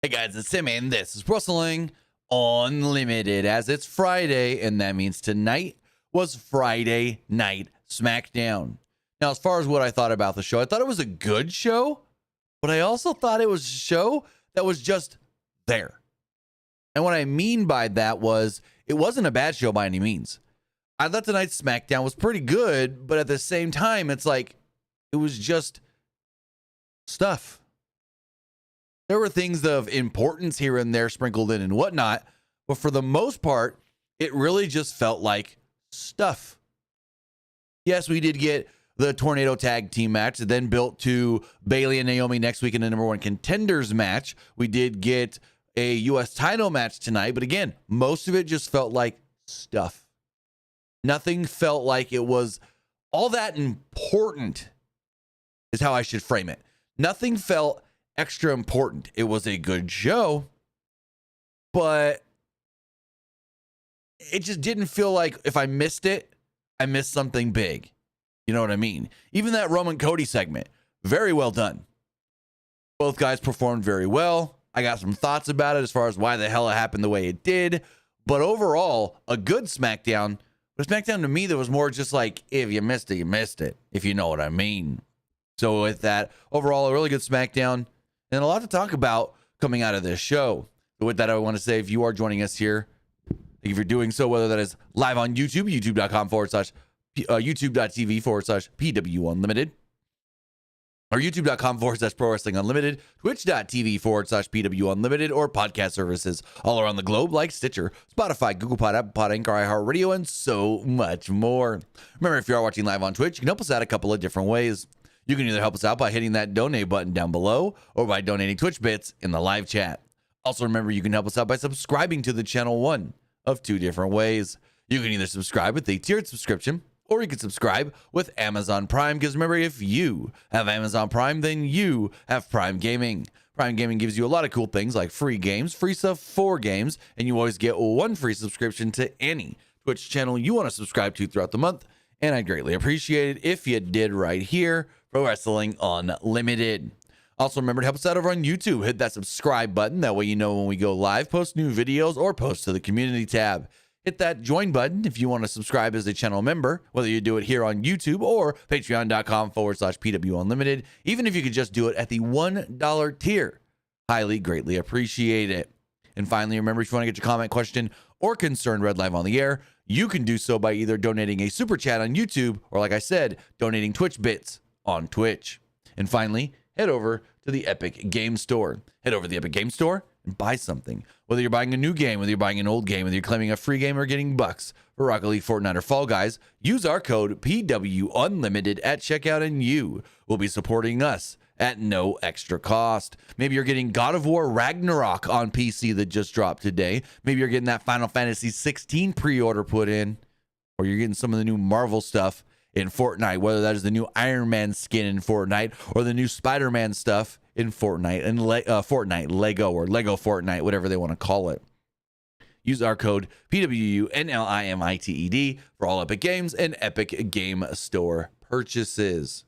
Hey guys, it's Tim, and this is Wrestling Unlimited, as it's Friday, and that means tonight was Friday Night Smackdown. Now, as far as what I thought about the show, I thought it was a good show, but I also thought it was a show that was just there. And what I mean by that was, it wasn't a bad show by any means. I thought tonight's Smackdown was pretty good, but at the same time, it's like, it was just stuff. There were things of importance here and there sprinkled in and whatnot, but for the most part, it really just felt like stuff. Yes, we did get the Tornado Tag Team match, then built to Bayley and Naomi next week in the number one contenders match. We did get a U.S. title match tonight, but again, most of it just felt like stuff. Nothing felt like it was all that important, is how I should frame it. Nothing felt extra important. It was a good show, but it just didn't feel like if I missed it, I missed something big. You know what I mean? Even that Roman Cody segment, very well done. Both guys performed very well. I got some thoughts about it as far as why the hell it happened the way it did, but overall, a good SmackDown. But a SmackDown to me that was more just like, if you missed it, you missed it, if you know what I mean. So with that, overall, a really good SmackDown. And a lot to talk about coming out of this show. But with that, I want to say, if you are joining us here, if you're doing so, whether that is live on YouTube, youtube.com/youtube.tv/PWU Unlimited, or youtube.com/Pro Wrestling Unlimited, twitch.tv/PWU Unlimited, or podcast services all around the globe like Stitcher, Spotify, Google Pod, Apple Pod, Anchor, iHeartRadio, and so much more. Remember, if you are watching live on Twitch, you can help us out a couple of different ways. You can either help us out by hitting that donate button down below or by donating Twitch bits in the live chat. Also, remember, you can help us out by subscribing to the channel one of two different ways. You can either subscribe with a tiered subscription, or you can subscribe with Amazon Prime, because remember, if you have Amazon Prime, then you have Prime Gaming. Prime Gaming gives you a lot of cool things like free games, free stuff for games, and you always get one free subscription to any Twitch channel you want to subscribe to throughout the month. And I'd greatly appreciate it if you did right here, Pro Wrestling Unlimited. Also, remember to help us out over on YouTube. Hit that subscribe button. That way you know when we go live, post new videos, or post to the community tab. Hit that join button if you want to subscribe as a channel member, whether you do it here on YouTube or patreon.com/PWU Unlimited. Even if you could just do it at the $1 tier. Highly, greatly appreciate it. And finally, remember, if you want to get your comment, question, or concern read live on the air, you can do so by either donating a super chat on YouTube or, like I said, donating Twitch bits on Twitch. And finally, head over to the Epic Game Store. Head over to the Epic Game Store and buy something. Whether you're buying a new game, whether you're buying an old game, whether you're claiming a free game or getting bucks for Rocket League, Fortnite, or Fall Guys, use our code PWU Unlimited at checkout and you will be supporting us at no extra cost. Maybe you're getting God of War Ragnarok on PC that just dropped today. Maybe you're getting that Final Fantasy 16 pre-order put in, or you're getting some of the new Marvel stuff in Fortnite, whether that is the new Iron Man skin in Fortnite or the new Spider-Man stuff in Fortnite and Fortnite, Lego, or Lego Fortnite, whatever they want to call it. Use our code PWU NLIMITED for all Epic Games and Epic Game Store purchases.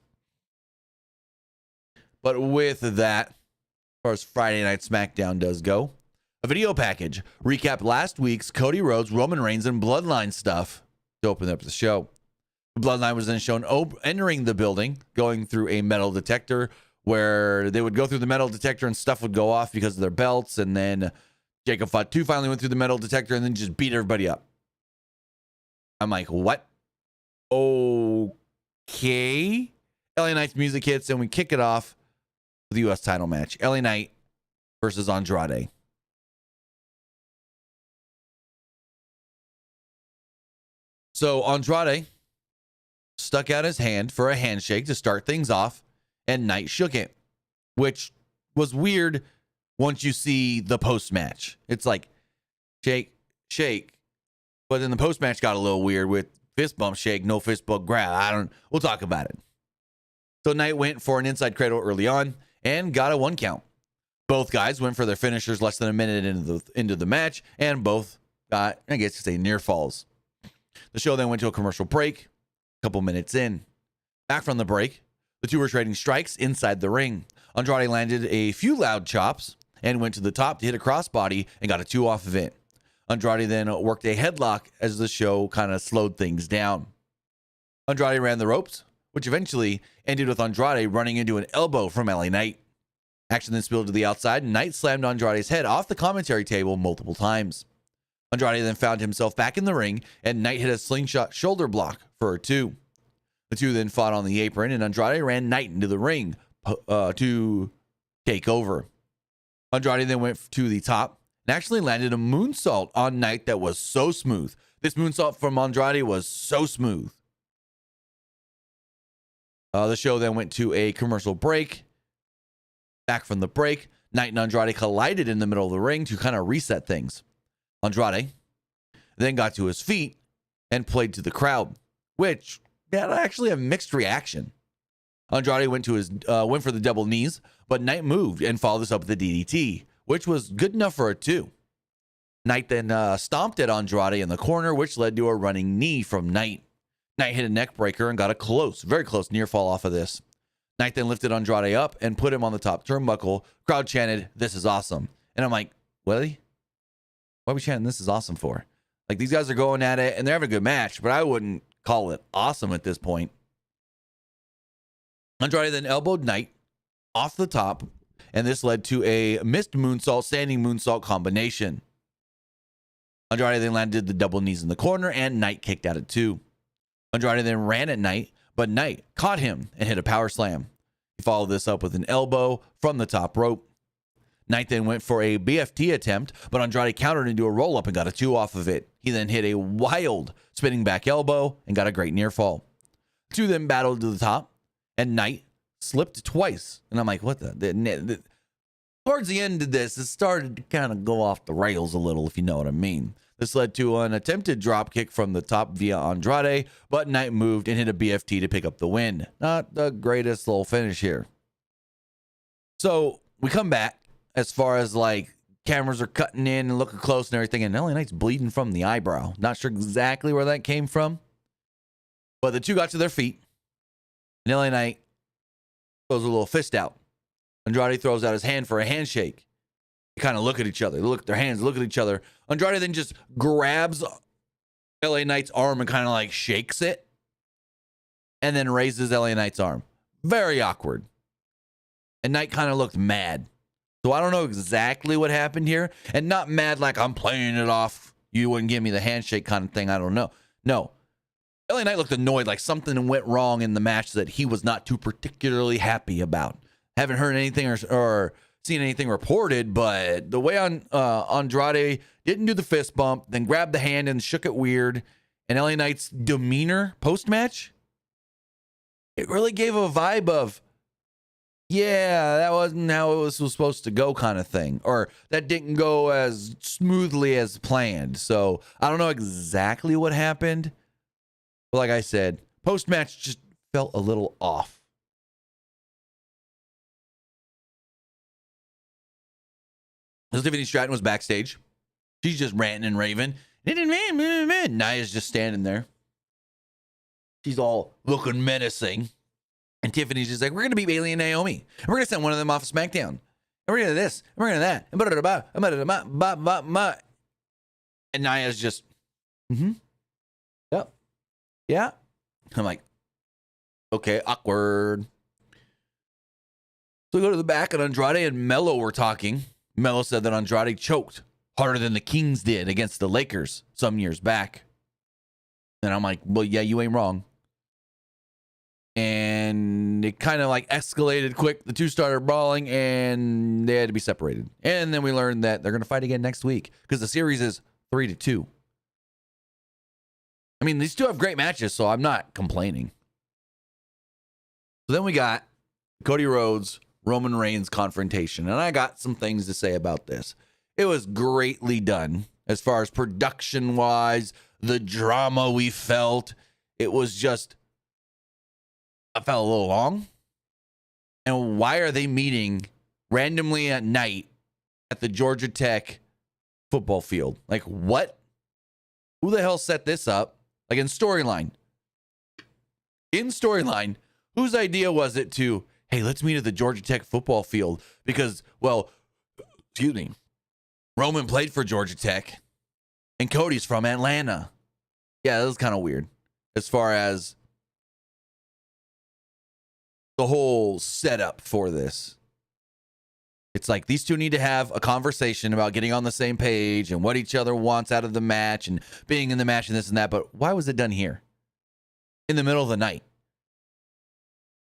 But with that, as far as Friday Night Smackdown does go, a video package recapped last week's Cody Rhodes, Roman Reigns, and Bloodline stuff to open up the show. The Bloodline was then shown entering the building, going through a metal detector, where they would go through the metal detector and stuff would go off because of their belts. And then Jacob Fatu finally went through the metal detector and then just beat everybody up. I'm like, what? Okay. LA Knight's music hits and we kick it off with the U.S. title match. LA Knight versus Andrade. So Andrade stuck out his hand for a handshake to start things off, and Knight shook it, which was weird once you see the post-match. It's like, shake, shake. But then the post-match got a little weird with fist bump shake, no fist bump grab. We'll talk about it. So Knight went for an inside cradle early on and got a 1 count. Both guys went for their finishers less than a minute into the match, and both got, I guess you say, near falls. The show then went to a commercial break, a couple minutes in. Back from the break, the two were trading strikes inside the ring. Andrade landed a few loud chops, and went to the top to hit a crossbody and got a 2 off of it. Andrade then worked a headlock as the show kind of slowed things down. Andrade ran the ropes, which eventually ended with Andrade running into an elbow from LA Knight. Action then spilled to the outside, and Knight slammed Andrade's head off the commentary table multiple times. Andrade then found himself back in the ring, and Knight hit a slingshot shoulder block for a 2. The two then fought on the apron, and Andrade ran Knight into the ring to take over. Andrade then went to the top and actually landed a moonsault on Knight that was so smooth. This moonsault from Andrade was so smooth. The show then went to a commercial break. Back from the break, Knight and Andrade collided in the middle of the ring to kind of reset things. Andrade then got to his feet and played to the crowd, which had actually a mixed reaction. Andrade went for the double knees, but Knight moved and followed this up with the DDT, which was good enough for a 2. Knight then stomped at Andrade in the corner, which led to a running knee from Knight. Knight hit a neck breaker and got a very close near fall off of this. Knight then lifted Andrade up and put him on the top turnbuckle. Crowd chanted, "This is awesome." And I'm like, really? What are we chanting "this is awesome" for? Like, these guys are going at it and they're having a good match, but I wouldn't call it awesome at this point. Andrade then elbowed Knight off the top, and this led to a missed moonsault, standing moonsault combination. Andrade then landed the double knees in the corner, and Knight kicked out at 2. Andrade then ran at Knight, but Knight caught him and hit a power slam. He followed this up with an elbow from the top rope. Knight then went for a BFT attempt, but Andrade countered into a roll-up and got a 2 off of it. He then hit a wild spinning back elbow and got a great near fall. The two then battled to the top, and Knight slipped twice. And I'm like, what the towards the end of this, it started to kind of go off the rails a little, if you know what I mean. This led to an attempted drop kick from the top via Andrade, but Knight moved and hit a BFT to pick up the win. Not the greatest little finish here. So we come back as far as like cameras are cutting in and looking close and everything, and LA Knight's bleeding from the eyebrow. Not sure exactly where that came from, but the two got to their feet, and LA Knight throws a little fist out. Andrade throws out his hand for a handshake. They kind of look at each other. They look at their hands, look at each other. Andrade then just grabs LA Knight's arm and kind of like shakes it, and then raises LA Knight's arm. Very awkward. And Knight kind of looked mad. So I don't know exactly what happened here. And not mad like I'm playing it off, you wouldn't give me the handshake kind of thing. I don't know. No. LA Knight looked annoyed, like something went wrong in the match that he was not too particularly happy about. Haven't heard anything or seen anything reported, but the way Andrade didn't do the fist bump, then grabbed the hand and shook it weird, and LA Knight's demeanor post-match, it really gave a vibe of, yeah, that wasn't how it was supposed to go kind of thing, or that didn't go as smoothly as planned. So I don't know exactly what happened, but like I said, post-match just felt a little off. Tiffany Stratton was backstage. She's just ranting and raving. Nia's just standing there. She's all looking menacing. And Tiffany's just like, we're going to beat Bayley and Naomi. And we're going to send one of them off of Smackdown. And we're going to this. And we're going to that. And Nia's just, yep. Yeah. I'm like, okay, awkward. So we go to the back, and Andrade and Mello were talking. Mello said that Andrade choked harder than the Kings did against the Lakers some years back. And I'm like, well, yeah, you ain't wrong. And it kind of like escalated quick. The two started brawling, and they had to be separated. And then we learned that they're going to fight again next week because the series is 3-2. I mean, these two have great matches, so I'm not complaining. So then we got Cody Rhodes, Roman Reigns confrontation, and I got some things to say about this. It was greatly done as far as production wise, the drama we felt. It was just, I felt a little long. And why are they meeting randomly at night at the Georgia Tech football field? Like, what? Who the hell set this up? Like, in storyline, whose idea was it to, hey, let's meet at the Georgia Tech football field because, well, excuse me, Roman played for Georgia Tech, and Cody's from Atlanta. Yeah, that was kind of weird as far as the whole setup for this. It's like these two need to have a conversation about getting on the same page and what each other wants out of the match and being in the match and this and that. But why was it done here in the middle of the night?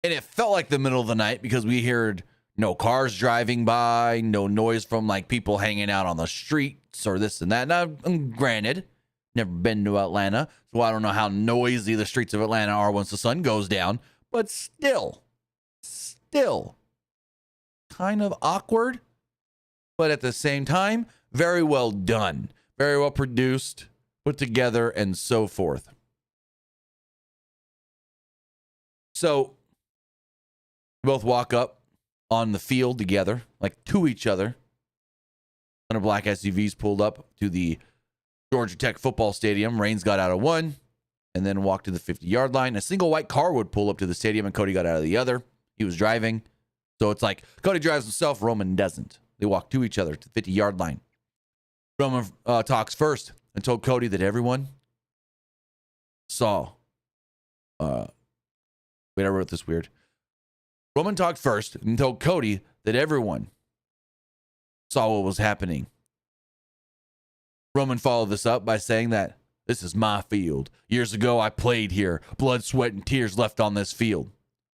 And it felt like the middle of the night because we heard no cars driving by, no noise from like people hanging out on the streets or this and that. Now, granted, never been to Atlanta, so I don't know how noisy the streets of Atlanta are once the sun goes down. But still kind of awkward, but at the same time, very well done, very well produced, put together, and so forth. So, we both walk up on the field together, like to each other. Under black SUVs pulled up to the Georgia Tech football stadium. Reigns got out of one and then walked to the 50-yard line. A single white car would pull up to the stadium, and Cody got out of the other. He was driving. So it's like Cody drives himself, Roman doesn't. They walk to each other to the 50-yard line. Roman talks first and told Cody that everyone saw. Wait, I wrote this weird. Roman talked first and told Cody that everyone saw what was happening. Roman followed this up by saying that this is my field. Years ago, I played here. Blood, sweat, and tears left on this field.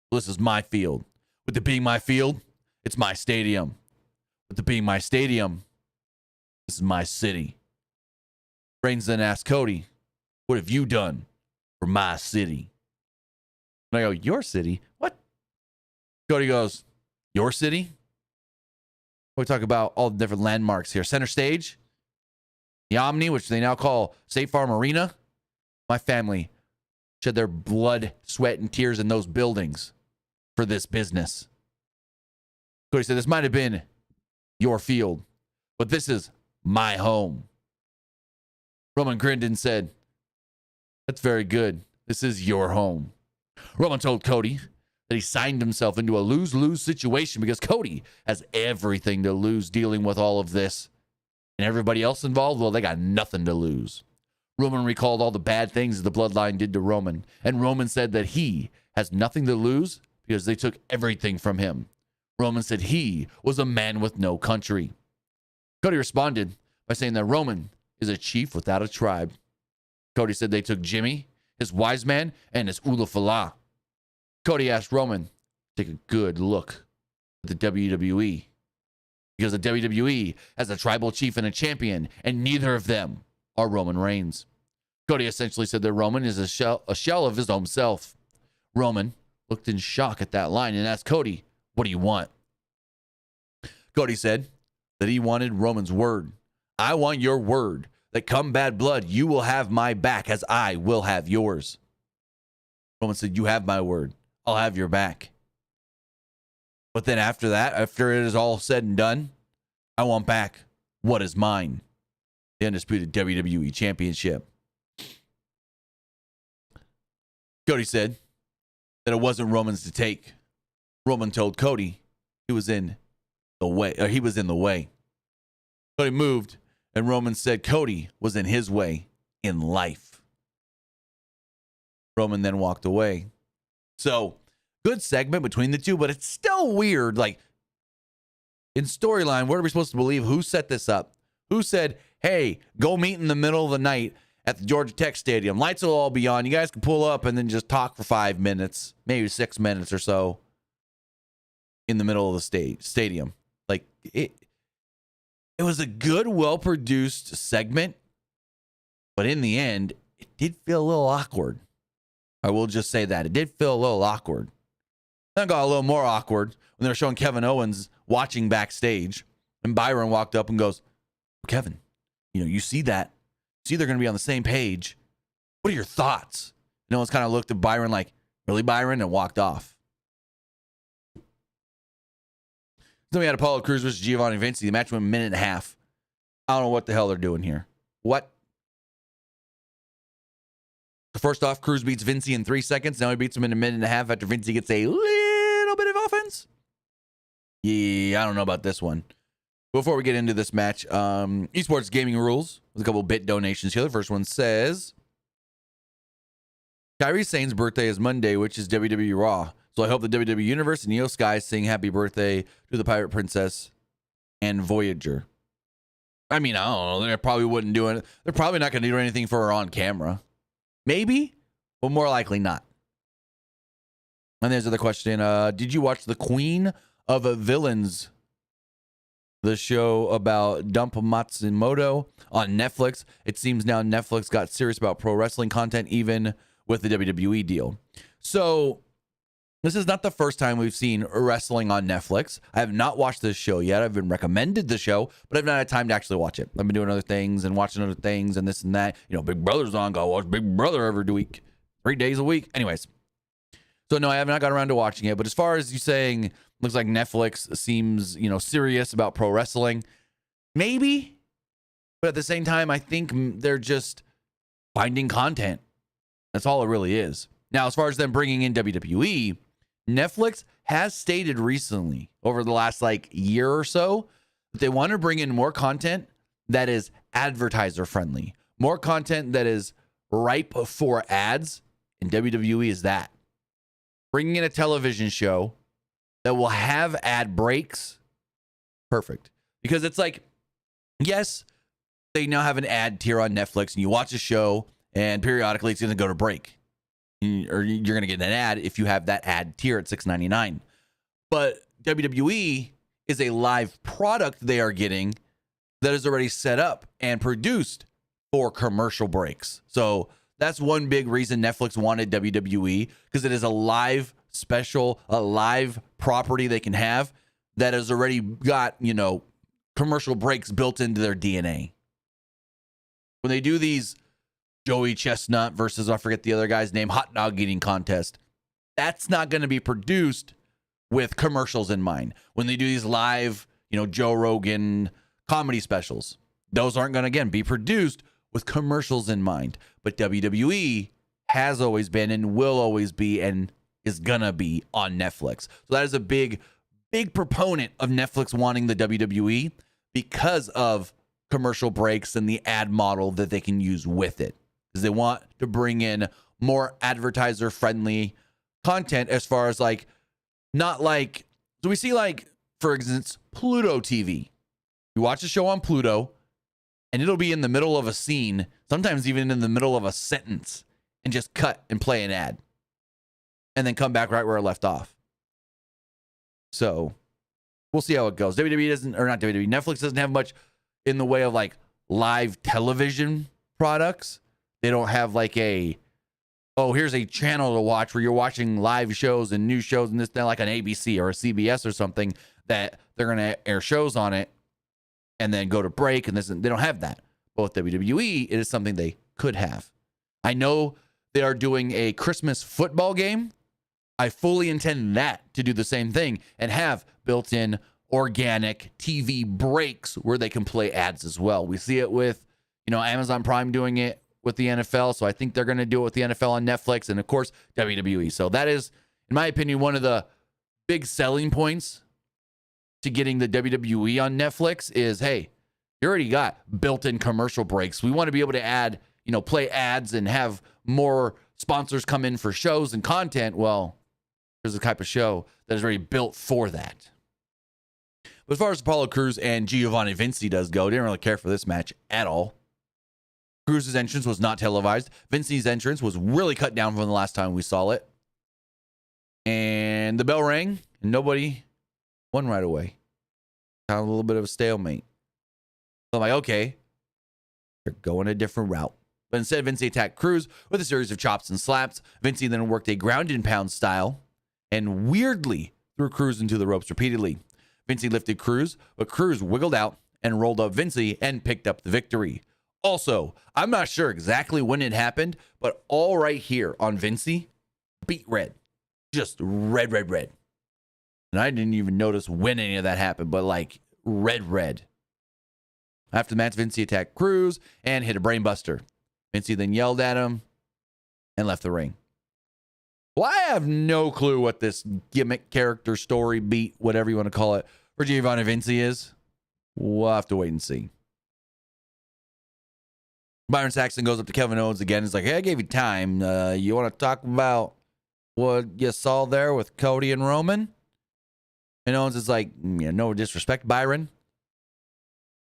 This is my field. With it being my field, it's my stadium. With it being my stadium, this is my city. Reigns then asked Cody, what have you done for my city? And I go, your city? What? Cody goes, your city? We talk about all the different landmarks here. Center stage, the Omni, which they now call State Farm Arena. My family shed their blood, sweat, and tears in those buildings for this business. Cody said, this might have been your field, but this is my home. Roman grinned and said, that's very good. This is your home. Roman told Cody that he signed himself into a lose-lose situation because Cody has everything to lose dealing with all of this. And everybody else involved, well, they got nothing to lose. Roman recalled all the bad things the Bloodline did to Roman, and Roman said that he has nothing to lose because they took everything from him. Roman said he was a man with no country. Cody responded by saying that Roman is a chief without a tribe. Cody said they took Jimmy, his wise man, and his Ulafala. Cody asked Roman to take a good look at the WWE because the WWE has a tribal chief and a champion, and neither of them are Roman Reigns. Cody essentially said that Roman is a shell of his own self. Roman looked in shock at that line and asked Cody, what do you want? Cody said that he wanted Roman's word. I want your word that come bad blood, you will have my back as I will have yours. Roman said, you have my word. I'll have your back. But then after that, after it is all said and done, I want back what is mine. The undisputed WWE Championship. Cody said that it wasn't Roman's to take. Roman told Cody he was in the way. Cody moved, and Roman said Cody was in his way in life. Roman then walked away. So, good segment between the two, but it's still weird. Like, in storyline, what are we supposed to believe? Who set this up? Who said, hey, go meet in the middle of the night at the Georgia Tech Stadium. Lights will all be on. You guys can pull up and then just talk for 5 minutes, maybe 6 minutes or so in the middle of the stadium. Like, it was a good, well-produced segment, but in the end, it did feel a little awkward. I will just say that. It did feel a little awkward. Then it got a little more awkward when they were showing Kevin Owens watching backstage, and Byron walked up and goes, Kevin, you see that? See, they're going to be on the same page. What are your thoughts? And Owens kind of looked at Byron like, really, Byron? And walked off. Then we had Apollo Crews versus Giovanni Vinci. The match went a minute and a half. I don't know what the hell they're doing here. What? So first off, Crews beats Vinci in 3 seconds. Now he beats him in a minute and a half after Vinci gets a little bit of offense. Yeah, I don't know about this one. Before we get into this match, esports gaming rules with a couple bit donations here. The first one says, Kairi Sane's birthday is Monday, which is WWE Raw. So I hope the WWE Universe and Io Sky sing happy birthday to the Pirate Princess and Voyager. I mean, I don't know. They probably wouldn't do it. They're probably not going to do anything for her on camera. Maybe, but more likely not. And there's the question. Did you watch The Queen of Villains, the show about Dump Matsumoto on Netflix? It seems now Netflix got serious about pro wrestling content, even with the WWE deal. So this is not the first time we've seen wrestling on Netflix. I have not watched this show yet. I've been recommended the show, but I've not had time to actually watch it. I've been doing other things and watching other things and this and that. You know, Big Brother's on. Go watch Big Brother every week, 3 days a week. Anyways, so no, I have not got around to watching it. But as far as you saying, looks like Netflix seems, you know, serious about pro wrestling. Maybe, but at the same time, I think they're just finding content. That's all it really is. Now, as far as them bringing in WWE, Netflix has stated recently, over the last year or so, that they want to bring in more content that is advertiser friendly, more content that is ripe for ads, and WWE is that. Bringing in a television show that will have ad breaks, perfect. Because it's yes, they now have an ad tier on Netflix, and you watch a show, and periodically it's going to go to break. Or you're going to get an ad if you have that ad tier at $6.99. But WWE is a live product they are getting that is already set up and produced for commercial breaks. So that's one big reason Netflix wanted WWE, because it is a live special, a live property they can have that has already got, you know, commercial breaks built into their DNA. When they do these Joey Chestnut versus, I forget the other guy's name, hot dog eating contest, that's not going to be produced with commercials in mind. When they do these live, you know, Joe Rogan comedy specials, those aren't going to, again, be produced with commercials in mind. But WWE has always been and will always be and is going to be on Netflix. So that is a big proponent of Netflix wanting the WWE, because of commercial breaks and the ad model that they can use with it. Because they want to bring in more advertiser friendly content, as far as so we see, for instance, Pluto TV. You watch a show on Pluto and it'll be in the middle of a scene, sometimes even in the middle of a sentence, and just cut and play an ad and then come back right where it left off. So we'll see how it goes. Netflix doesn't have much in the way of live television products. They don't have here's a channel to watch where you're watching live shows and new shows and this, that, like an ABC or a CBS or something, that they're going to air shows on it and then go to break and this. They don't have that. But with WWE, it is something they could have. I know they are doing a Christmas football game. I fully intend that to do the same thing and have built-in organic TV breaks where they can play ads as well. We see it with, Amazon Prime doing it with the NFL. So I think they're going to do it with the NFL on Netflix and, of course, WWE. So that is, in my opinion, one of the big selling points to getting the WWE on Netflix is, hey, you already got built-in commercial breaks. We want to be able to add, play ads and have more sponsors come in for shows and content. Well, there's a type of show that is already built for that. But as far as Apollo Crews and Giovanni Vinci does go, didn't really care for this match at all. Cruz's entrance was not televised. Vinci's entrance was really cut down from the last time we saw it. And the bell rang, and nobody won right away. Kind of a little bit of a stalemate. So I'm like, okay, they're going a different route. But instead, Vinci attacked Cruz with a series of chops and slaps. Vinci then worked a ground and pound style and weirdly threw Cruz into the ropes repeatedly. Vinci lifted Cruz, but Cruz wiggled out and rolled up Vinci and picked up the victory. Also, I'm not sure exactly when it happened, but all right here on Vinci, beat red. Just red. And I didn't even notice when any of that happened, but red. After the match, Vinci attacked Cruz and hit a brainbuster. Vinci then yelled at him and left the ring. Well, I have no clue what this gimmick, character, story, beat, whatever you want to call it, for Giovanni Vinci is. We'll have to wait and see. Byron Saxton goes up to Kevin Owens again. He's like, hey, I gave you time. You want to talk about what you saw there with Cody and Roman? And Owens is like, no disrespect, Byron.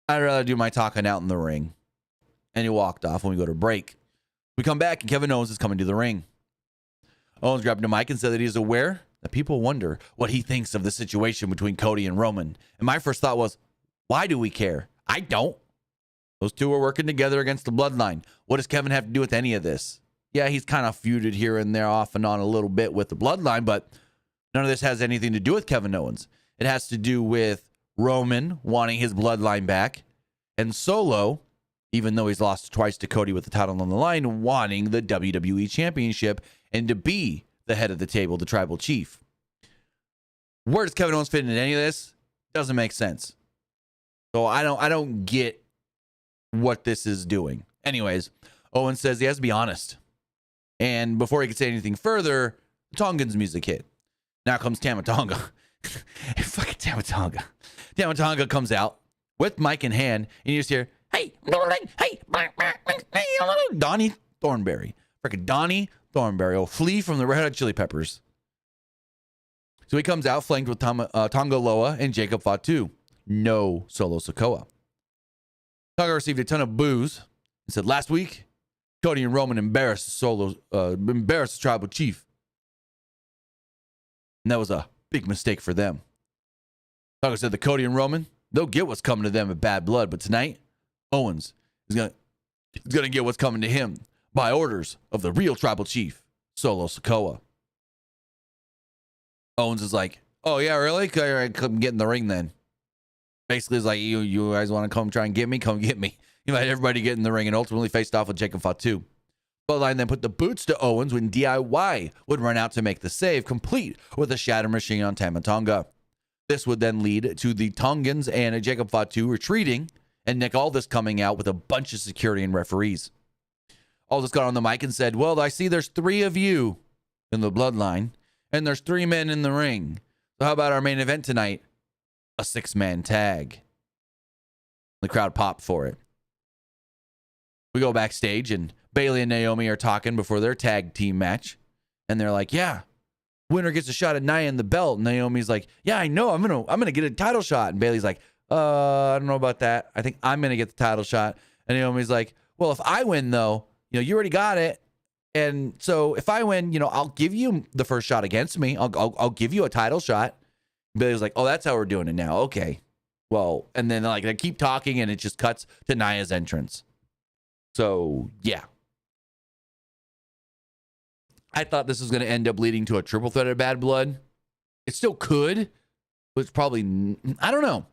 I'd rather do my talking out in the ring. And he walked off when we go to break. We come back and Kevin Owens is coming to the ring. Owens grabbed the mic and said that he's aware that people wonder what he thinks of the situation between Cody and Roman. And my first thought was, why do we care? I don't. Those two are working together against the Bloodline. What does Kevin have to do with any of this? Yeah, he's kind of feuded here and there off and on a little bit with the Bloodline, but none of this has anything to do with Kevin Owens. It has to do with Roman wanting his Bloodline back and Solo, even though he's lost twice to Cody with the title on the line, wanting the WWE Championship and to be the head of the table, the tribal chief. Where does Kevin Owens fit into any of this? Doesn't make sense. So I don't get what this is doing. Anyways, Owens says he has to be honest. And before he could say anything further, the Tongan's music hit. Now comes Tama Tonga. Fucking Tama Tonga. Tama Tonga comes out with mic in hand, and you just hear, hey, Donnie Thornberry. Freaking Donnie Thornberry will flee from the Red Hot Chili Peppers. So he comes out flanked with Tonga Loa and Jacob Fatu. No Solo Sikoa. Tonga received a ton of boos and said, last week, Cody and Roman embarrassed the tribal chief. And that was a big mistake for them. Tonga said that Cody and Roman, they'll get what's coming to them at Bad Blood, but tonight, Owens is gonna get what's coming to him by orders of the real tribal chief, Solo Sikoa. Owens is like, oh yeah, really? Come get in the ring then. Basically, it's like, you guys want to come try and get me? Come get me. You let everybody get in the ring and ultimately faced off with Jacob Fatu. Bloodline then put the boots to Owens when DIY would run out to make the save, complete with a shatter machine on Tama Tonga. This would then lead to the Tongans and Jacob Fatu retreating, and Nick Aldis coming out with a bunch of security and referees. Aldis got on the mic and said, well, I see there's 3 of you in the Bloodline, and there's 3 men in the ring. So how about our main event tonight? A 6-man tag. The crowd popped for it. We go backstage, and Bayley and Naomi are talking before their tag team match. And they're like, yeah, winner gets a shot at Nia in the belt. And Naomi's like, yeah, I know. I'm gonna get a title shot. And Bayley's like, I don't know about that. I think I'm gonna get the title shot. And Naomi's like, well, if I win though, you already got it. And so if I win, I'll give you the first shot against me. I'll give you a title shot. Bayley's like, oh, that's how we're doing it now. Okay. Well, and then they keep talking and it just cuts to Nia's entrance. So, yeah. I thought this was going to end up leading to a triple threat of Bad Blood. It still could, but it's probably, I don't know.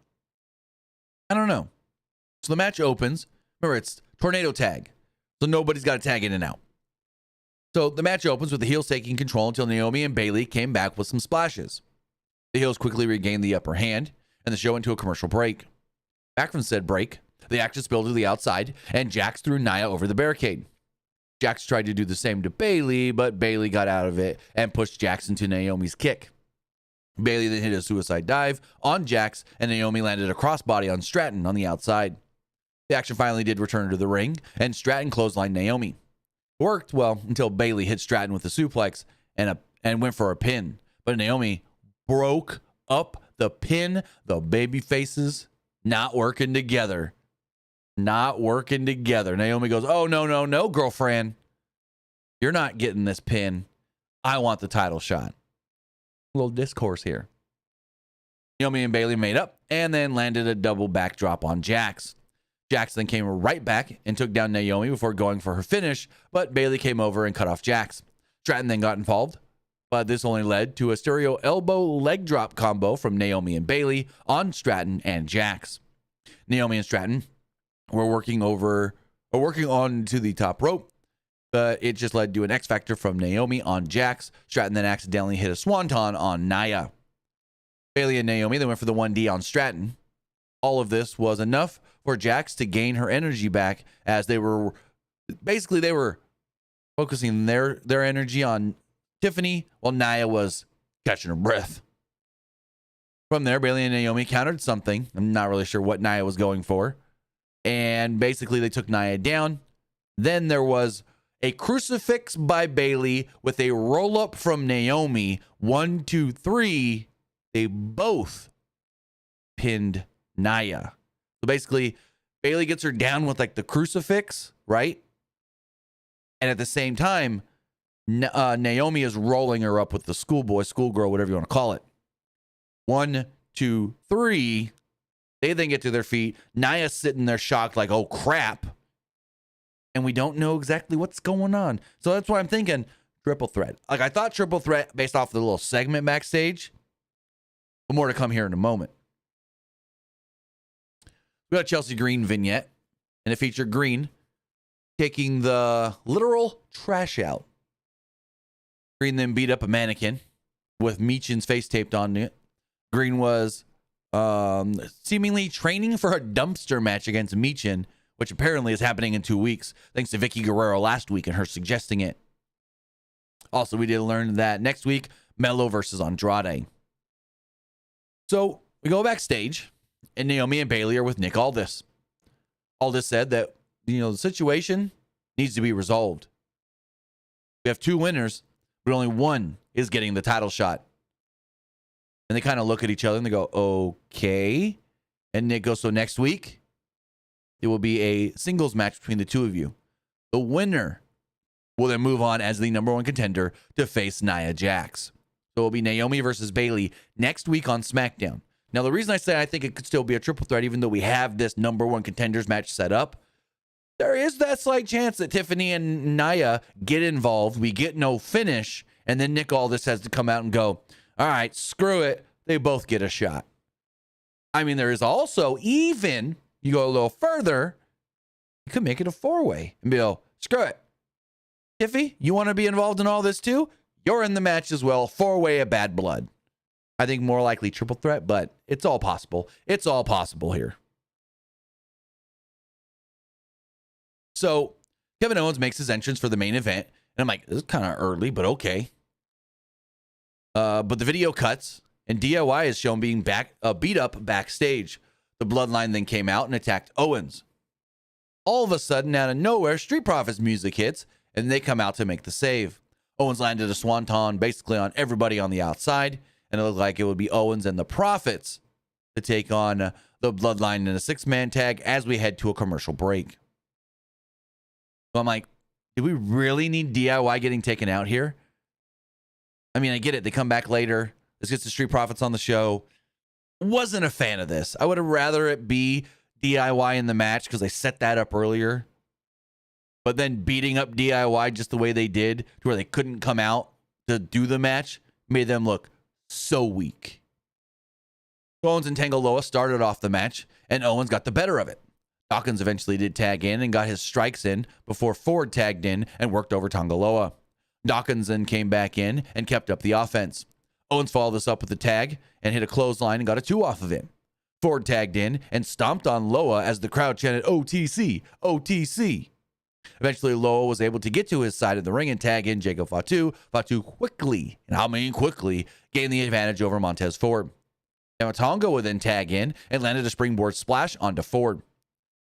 So the match opens. Remember, it's tornado tag. So nobody's got to tag in and out. So the match opens with the heels taking control until Naomi and Bayley came back with some splashes. The heels quickly regained the upper hand, and the show went to a commercial break. Back from said break, the action spilled to the outside, and Jax threw Nia over the barricade. Jax tried to do the same to Bayley, but Bayley got out of it and pushed Jax into Naomi's kick. Bayley then hit a suicide dive on Jax, and Naomi landed a crossbody on Stratton on the outside. The action finally did return to the ring, and Stratton clotheslined Naomi. It worked well until Bayley hit Stratton with a suplex and went for a pin, but Naomi broke up the pin. The baby faces not working together. Naomi goes, oh, no, girlfriend. You're not getting this pin. I want the title shot. A little discourse here. Naomi and Bayley made up and then landed a double backdrop on Jax. Jax then came right back and took down Naomi before going for her finish, but Bayley came over and cut off Jax. Stratton then got involved, but this only led to a stereo elbow leg drop combo from Naomi and Bayley on Stratton and Jax. Naomi and Stratton were working on to the top rope, but it just led to an X Factor from Naomi on Jax. Stratton then accidentally hit a swanton on Nia. Bayley and Naomi then went for the 1D on Stratton. All of this was enough for Jax to gain her energy back, as they were focusing their energy on Tiffany while Nia was catching her breath. From there, Bailey and Naomi countered something. I'm not really sure what Nia was going for. And basically, they took Nia down. Then there was a crucifix by Bailey with a roll-up from Naomi. 1, 2, 3. They both pinned Nia. So basically, Bailey gets her down with like the crucifix, right? And at the same time, Naomi is rolling her up with the schoolgirl, whatever you want to call it. 1, 2, 3. They then get to their feet. Nia's sitting there shocked like, oh, crap. And we don't know exactly what's going on. So that's why I'm thinking triple threat. Like, I thought triple threat based off the little segment backstage. But more to come here in a moment. We got a Chelsea Green vignette. And it featured Green taking the literal trash out. Green then beat up a mannequin with Meechin's face taped on it. Green was seemingly training for a dumpster match against Meechin, which apparently is happening in 2 weeks, thanks to Vicky Guerrero last week and her suggesting it. Also, we did learn that next week, Melo versus Andrade. So we go backstage, and Naomi and Bailey are with Nick Aldis. Aldis said that, the situation needs to be resolved. We have 2 winners, but only one is getting the title shot. And they kind of look at each other and they go, okay. And Nick goes, so next week, it will be a singles match between the 2 of you. The winner will then move on as the number 1 contender to face Nia Jax. So it will be Naomi versus Bailey next week on SmackDown. Now, the reason I say I think it could still be a triple threat, even though we have this number 1 contenders match set up, there is that slight chance that Tiffany and Nia get involved. We get no finish. And then Nick Aldis has to come out and go, all right, screw it. They both get a shot. I mean, there is also, even, you go a little further, you could make it a 4-way and be like, screw it. Tiffy, you want to be involved in all this too? You're in the match as well. 4-way of Bad Blood. I think more likely triple threat, but it's all possible. It's all possible here. So Kevin Owens makes his entrance for the main event. And I'm like, this is kind of early, but okay. But the video cuts, and DIY is shown being beat up backstage. The Bloodline then came out and attacked Owens. All of a sudden, out of nowhere, Street Profits music hits, and they come out to make the save. Owens landed a swanton basically on everybody on the outside, and it looked like it would be Owens and the Profits to take on the Bloodline in a 6-man tag as we head to a commercial break. So I'm like, do we really need DIY getting taken out here? I mean, I get it. They come back later. This gets the Street Profits on the show. Wasn't a fan of this. I would have rather it be DIY in the match because they set that up earlier. But then beating up DIY just the way they did to where they couldn't come out to do the match made them look so weak. Owens and Tangaloa started off the match, and Owens got the better of it. Dawkins eventually did tag in and got his strikes in before Ford tagged in and worked over Tangaloa. Dawkins then came back in and kept up the offense. Owens followed this up with a tag and hit a clothesline and got a 2 off of it. Ford tagged in and stomped on Loa as the crowd chanted OTC, OTC. Eventually, Loa was able to get to his side of the ring and tag in Jacob Fatu. Fatu quickly, and I mean quickly, gained the advantage over Montez Ford. Tonga would then tag in and landed a springboard splash onto Ford.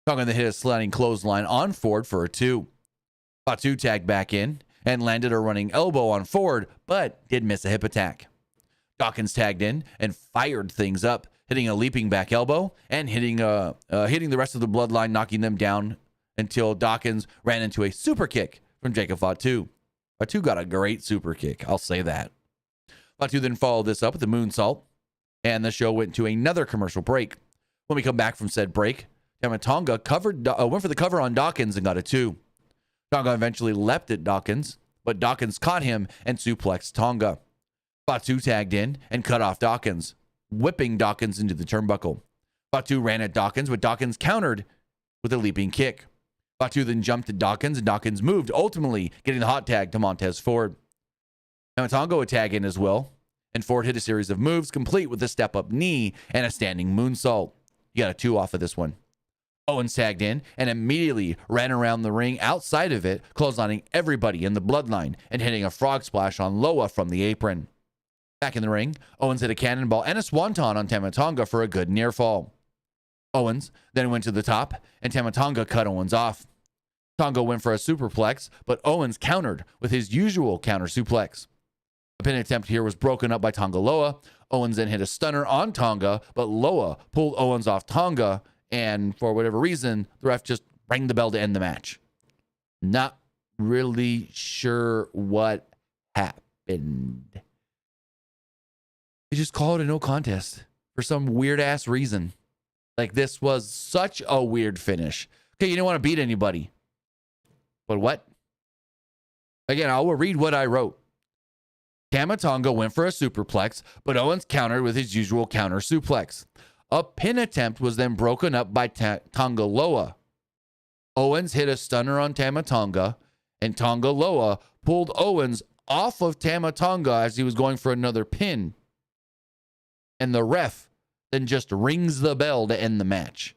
Tonga then hit a sliding clothesline on Ford for a 2. Fatu tagged back in and landed a running elbow on Ford, but did miss a hip attack. Dawkins tagged in and fired things up, hitting a leaping back elbow and hitting the rest of the Bloodline, knocking them down until Dawkins ran into a super kick from Jacob Fatu. Fatu got a great super kick, I'll say that. Fatu then followed this up with a moonsault, and the show went to another commercial break. When we come back from said break, Tonga went for the cover on Dawkins and got a 2. Tonga eventually leapt at Dawkins, but Dawkins caught him and suplexed Tonga. Fatu tagged in and cut off Dawkins, whipping Dawkins into the turnbuckle. Fatu ran at Dawkins, but Dawkins countered with a leaping kick. Fatu then jumped at Dawkins, and Dawkins moved, ultimately getting the hot tag to Montez Ford. Tonga would tag in as well, and Ford hit a series of moves, complete with a step-up knee and a standing moonsault. He got a 2 off of this one. Owens tagged in and immediately ran around the ring outside of it, clotheslining everybody in the Bloodline and hitting a frog splash on Loa from the apron. Back in the ring, Owens hit a cannonball and a swanton on Tama Tonga for a good near fall. Owens then went to the top, and Tama Tonga cut Owens off. Tonga went for a superplex, but Owens countered with his usual counter suplex. The pin attempt here was broken up by Tonga Loa. Owens then hit a stunner on Tonga, but Loa pulled Owens off Tonga, and for whatever reason, the ref just rang the bell to end the match. Not really sure what happened. They just called it a no contest for some weird-ass reason. Like, this was such a weird finish. Okay, you didn't want to beat anybody. But what? Again, I will read what I wrote. Tama Tonga went for a superplex, but Owens countered with his usual counter suplex. A pin attempt was then broken up by Tonga Loa. Owens hit a stunner on Tama Tonga, and Tonga Loa pulled Owens off of Tama Tonga as he was going for another pin. And the ref then just rings the bell to end the match.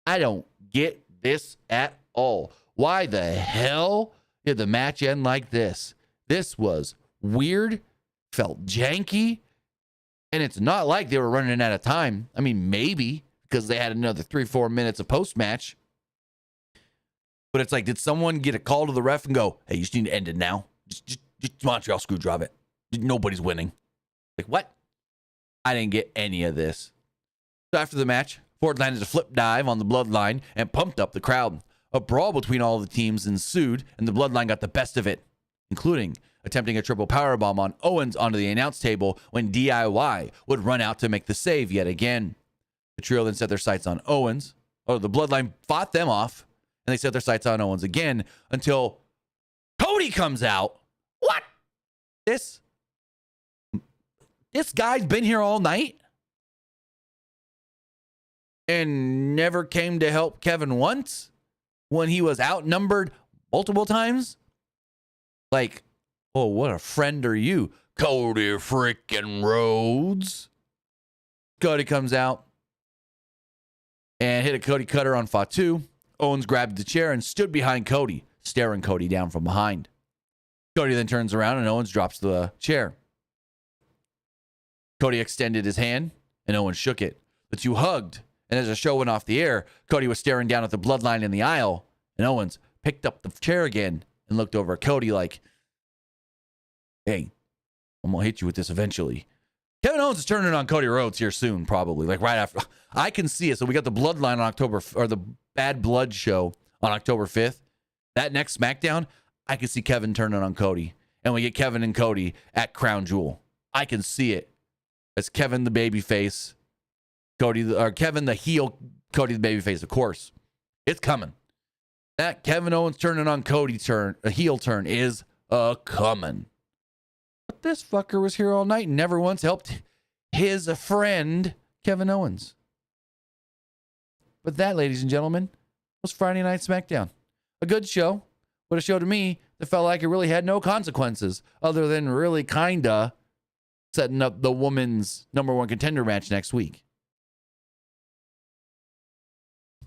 I don't get this at all. Why the hell did the match end like this? This was weird, felt janky, and it's not like they were running out of time. I mean, maybe because they had another 3-4 minutes of post-match. But it's like, did someone get a call to the ref and go, hey, you just need to end it now? Just Montreal screwdriver it. Nobody's winning. Like, what? I didn't get any of this. So after the match, Ford landed a flip dive on the Bloodline and pumped up the crowd. A brawl between all the teams ensued, and the Bloodline got the best of it, including attempting a triple powerbomb on Owens onto the announce table when DIY would run out to make the save yet again. The trio then set their sights on Owens. The Bloodline fought them off, and they set their sights on Owens again until Cody comes out. What? This guy's been here all night and never came to help Kevin once when he was outnumbered multiple times. Like, oh, what a friend are you, Cody freaking Rhodes. Cody comes out and hit a Cody cutter on Fatu. Owens grabbed the chair and stood behind Cody, staring Cody down from behind. Cody then turns around and Owens drops the chair. Cody extended his hand and Owens shook it. The two hugged, and as the show went off the air, Cody was staring down at the Bloodline in the aisle, and Owens picked up the chair again and looked over at Cody like, hey, I'm going to hit you with this eventually. Kevin Owens is turning on Cody Rhodes here soon, probably, like right after. I can see it. So we got the Bloodline on October, or the Bad Blood show on October 5th. That next Smackdown, I can see Kevin turning on Cody. And we get Kevin and Cody at Crown Jewel. I can see it. It's Kevin the babyface, Kevin the heel, Cody the babyface, of course. It's coming. That Kevin Owens turning on Cody a heel turn is coming. But this fucker was here all night and never once helped his friend, Kevin Owens. But that, ladies and gentlemen, was Friday Night Smackdown. A good show, but a show to me that felt like it really had no consequences other than really kinda setting up the women's #1 contender match next week.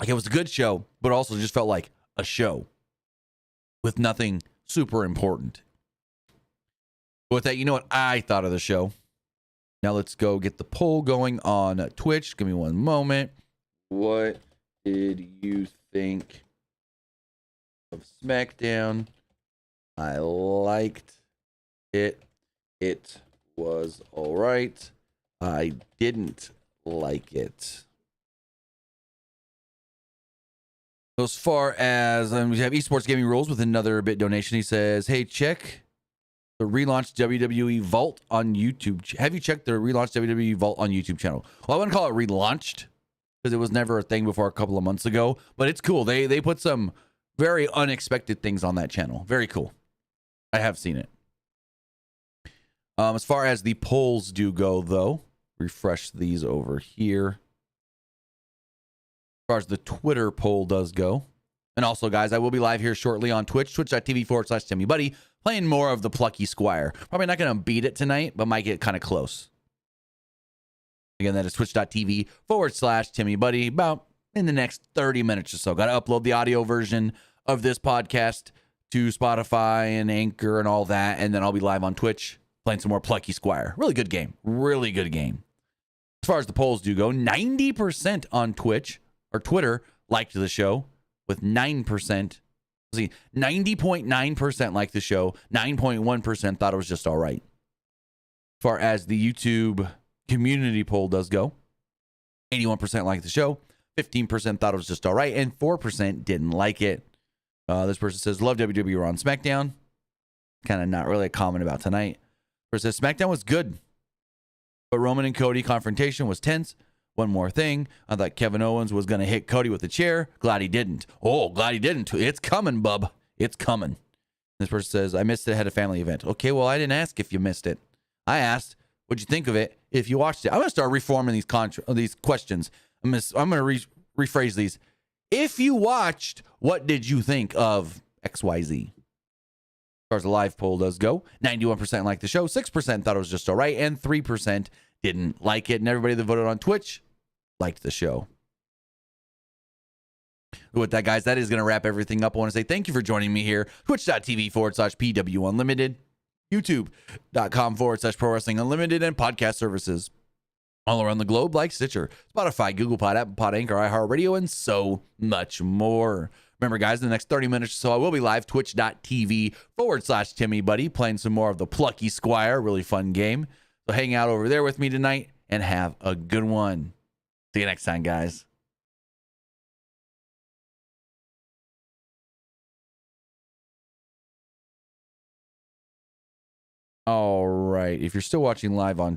Like, it was a good show, but also just felt like a show with nothing super important. But with that, you know what I thought of the show. Now let's go get the poll going on Twitch. Give me one moment. What did you think of Smackdown? I liked it. It was all right. I didn't like it. As far as we have Esports Gaming Rules with another bit donation. He says, hey, check the relaunched WWE Vault on YouTube. Have you checked the relaunched WWE Vault on YouTube channel? Well, I wouldn't call it relaunched because it was never a thing before a couple of months ago, but it's cool. They put some very unexpected things on that channel. Very cool. I have seen it. As far as the polls do go, though, refresh these over here. As far as the Twitter poll does go. And also, guys, I will be live here shortly on Twitch, twitch.tv/TimmyBuddy, playing more of the Plucky Squire. Probably not going to beat it tonight, but might get kind of close. Again, that is twitch.tv/TimmyBuddy, about in the next 30 minutes or so. Got to upload the audio version of this podcast to Spotify and Anchor and all that, and then I'll be live on Twitch playing some more Plucky Squire. Really good game. Really good game. As far as the polls do go, 90% on Twitch or Twitter liked the show, with 9%. See, 90.9% liked the show. 9.1% thought it was just all right. As far as the YouTube community poll does go, 81% liked the show. 15% thought it was just all right, and 4% didn't like it. This person says, love WWE on Smackdown. Kind of not really a comment about tonight. Person says, Smackdown was good, but Roman and Cody confrontation was tense. One more thing. I thought Kevin Owens was going to hit Cody with a chair. Glad he didn't. Oh, glad he didn't. It's coming, bub. It's coming. This person says, I missed it. Had a family event. Okay, well, I didn't ask if you missed it. I asked, what'd you think of it if you watched it? I'm going to start reforming these questions. I'm going to rephrase these. If you watched, what did you think of XYZ? As far as the live poll does go, 91% liked the show, 6% thought it was just all right, and 3% didn't like it. And everybody that voted on Twitch liked the show. With that, guys, that is going to wrap everything up. I want to say thank you for joining me here. Twitch.tv/PW Unlimited, YouTube.com/Pro Wrestling Unlimited, and podcast services all around the globe like Stitcher, Spotify, Google Pod, Apple Pod, Anchor, iHeartRadio, and so much more. Remember, guys, in the next 30 minutes or so, I will be live, twitch.tv/Timmy Buddy, playing some more of the Plucky Squire. Really fun game. So hang out over there with me tonight and have a good one. See you next time, guys. All right. If you're still watching live on